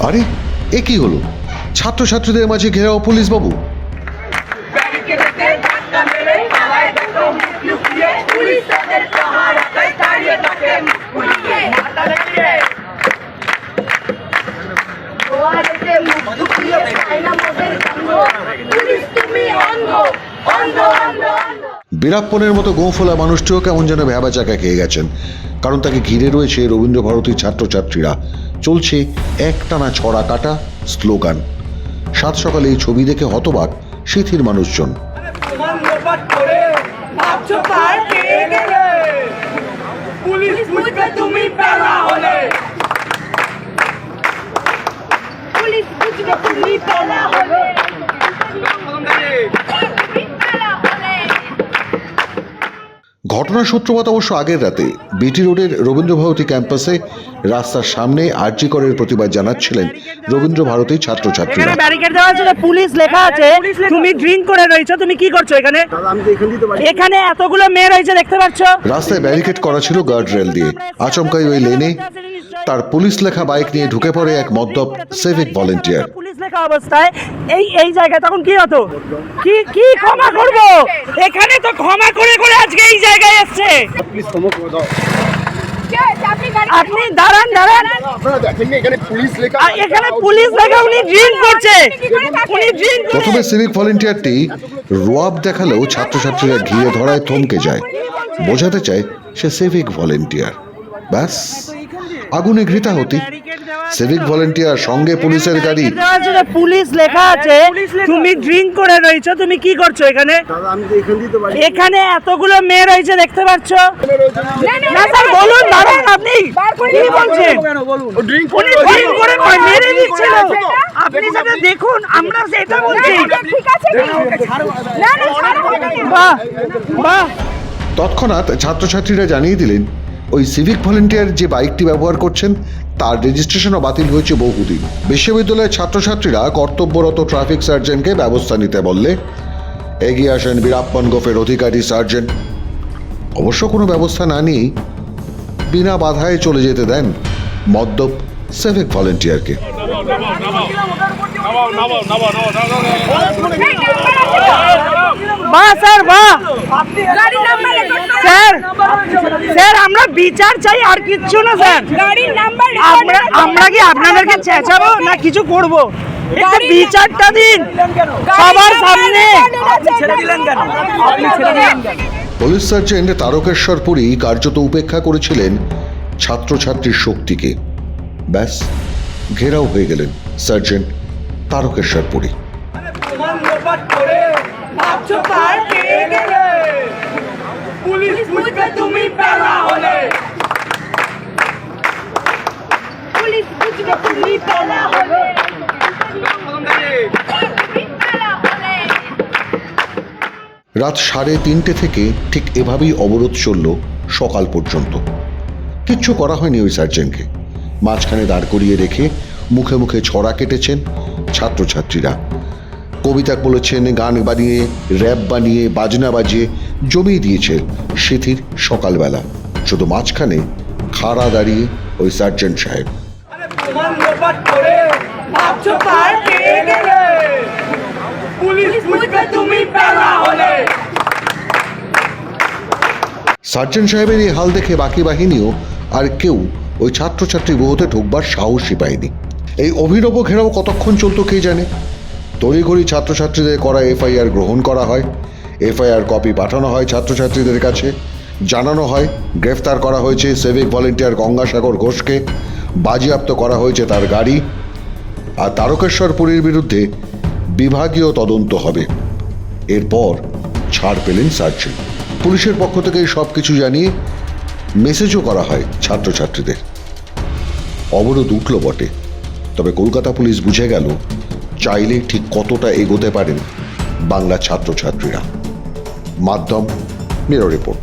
আরে এ কি হলো? ছাত্রছাত্রীদের মাঝে ঘেরাও পুলিশ বাবু। বীরাপ্পনের মতো গোঁফোলা মানুষটিও কেমন যেন ভ্যাবা চাকা খেয়ে গেছেন, কারণ তাকে ঘিরে রয়েছে রবীন্দ্রভারতীর ছাত্রছাত্রীরা। চলছে একটানা ছড়া কাটা স্লোগান। সাত সকালে এই ছবি দেখে হতবাক সিথির মানুষজন। ঘটনার সূত্রপাত অবশ্য আগের রাতে বিটি রোডের রবীন্দ্রভারতী ক্যাম্পাসে রাস্তার সামনে আরজি করের প্রতিবাদ জানাচ্ছিলেন রবীন্দ্রভারতী ছাত্রছাত্রীরা। ব্যারিকেড দেওয়া আছে, পুলিশ লেখা আছে, তুমি ড্রিঙ্ক করে রয়েছো, তুমি কি করছো এখানে? এখানে এতগুলো মেয়ে রয়েছে দেখতে পাচ্ছ। রাস্তায় ব্যারিকেড করা ছিল গার্ড রেল দিয়ে। আচমকাই ওই লেনে তার পুলিশ লেখা বাইক নিয়ে ঢুকে পড়ে এক মদ্যপ সিভিক ভলেন্টিয়ার। পুলিশ লেখা অবস্থায় এই জায়গায় তখন কি হতো? কি ক্ষমা করব? এখানে তো ক্ষমা করে করে আজকে এই জায়গায় এসেছে। প্লিজ ক্ষমা করে দাও। আপনি দাঁড়ান। আপনারা দেখেন না এখানে পুলিশ লেখা, এখানে পুলিশ লেখা, উনি ড্রিঙ্ক করছে। প্রথমে সিভিক ভলেন্টিয়ারটি রোয়াব দেখালেও ছাত্রছাত্রীরা ঘিরে ধরায় থমকে যায়। বোঝাতে চায় সে সিভিক ভলেন্টিয়ার। ব্যাস, আগুনে ঘৃতাহুতি। সিভিক ভলেন্টিয়ার, সঙ্গে পুলিশের গাড়ি। পুলিশ লেখা আছে, তুমি ড্রিঙ্ক করে রয়েছো, তুমি কি করছো এখানে? এখানে এতগুলো মেয়ে রয়েছে দেখতে পাচ্ছ। না স্যার বলুন, দাঁড়ান, আপনি কি বলছেন? উনি ড্রিঙ্ক করে মেরে দিচ্ছিল। আপনি সেটা দেখুন, আমরা সেটা বলছি। বাহ। তৎক্ষণাৎ ছাত্রছাত্রীরা জানিয়ে দিলেন ওই সিভিক ভলেন্টিয়ার যে বাইকটি ব্যবহার করছেন তার রেজিস্ট্রেশনও বাতিল হয়েছে বহুদিন। বিশ্ববিদ্যালয়ের ছাত্রছাত্রীরা কর্তব্যরত ট্রাফিক সার্জেন্টকে ব্যবস্থা নিতে বললে এগিয়ে আসেন বীরাপ্পন গোফের অধিকারী সার্জেন্ট। অবশ্য কোনো ব্যবস্থা না নিয়েই বিনা বাধায় চলে যেতে দেন মদ্যপ সিভিক ভলেন্টিয়ারকে। বাহ স্যার, বাহ স্যার, আমরা বিচার চাই, আর কিচ্ছু না স্যার। আমরা কি আপনাদেরকে চেঁচাবো না কিছু করবো? একটু বিচারটা দিন সবার সামনে। পুলিশ সার্জেন্ট তারকেশ্বর পুরী কার্যত উপেক্ষা করেছিলেন ছাত্রছাত্রীর শক্তিকে। ব্যাস, ঘেরাও হয়ে গেলেন সার্জেন্ট তারকেশ্বর পুরী। রাত 3:30 থেকে ঠিক এভাবেই অবরোধ চলল সকাল পর্যন্ত। কিচ্ছু করা হয়নি ওই সার্জেন্টকে। মাঝখানে দাঁড় করিয়ে রেখে মুখে মুখে ছড়া কেটেছেন ছাত্রছাত্রীরা। কবিতা বলেছেন, গান বানিয়ে, র্যাপ বানিয়ে, বাজনা বাজিয়ে জমিয়ে দিয়েছে সিথির সকালবেলা। শুধু মাঝখানে খাড়া দাঁড়িয়ে ওই সার্জেন্ট সাহেব। সার্জেন্ট সাহেবের এই হাল দেখে বাকি বাহিনীও আর কেউ ওই ছাত্রছাত্রী বহুতে ঢুকবার সাহসই পায়নি। এই অভিনব ঘেরাও কতক্ষণ চলতো কে জানে। তড়িঘড়ি ছাত্রছাত্রীদের করা এফআইআর গ্রহণ করা হয়। এফআইআর কপি পাঠানো হয় ছাত্রছাত্রীদের কাছে। জানানো হয় গ্রেফতার করা হয়েছে সিভিক ভলেন্টিয়ার গঙ্গাসাগর ঘোষকে, বাজেয়াপ্ত করা হয়েছে তার গাড়ি। আর তারকেশ্বর পুরীর বিরুদ্ধে বিভাগীয় তদন্ত হবে। এরপর ছাড় পেলেন সার্জেন্ট। পুলিশের পক্ষ থেকে সব কিছু জানিয়ে মেসেজও করা হয় ছাত্রছাত্রীদের। অবরোধ উঠল বটে, তবে কলকাতা পুলিশ বুঝে গেল চাইলে ঠিক কতটা এগোতে পারেন বাংলা ছাত্রছাত্রীরা। মাধ্যম, ব্যুরো রিপোর্ট।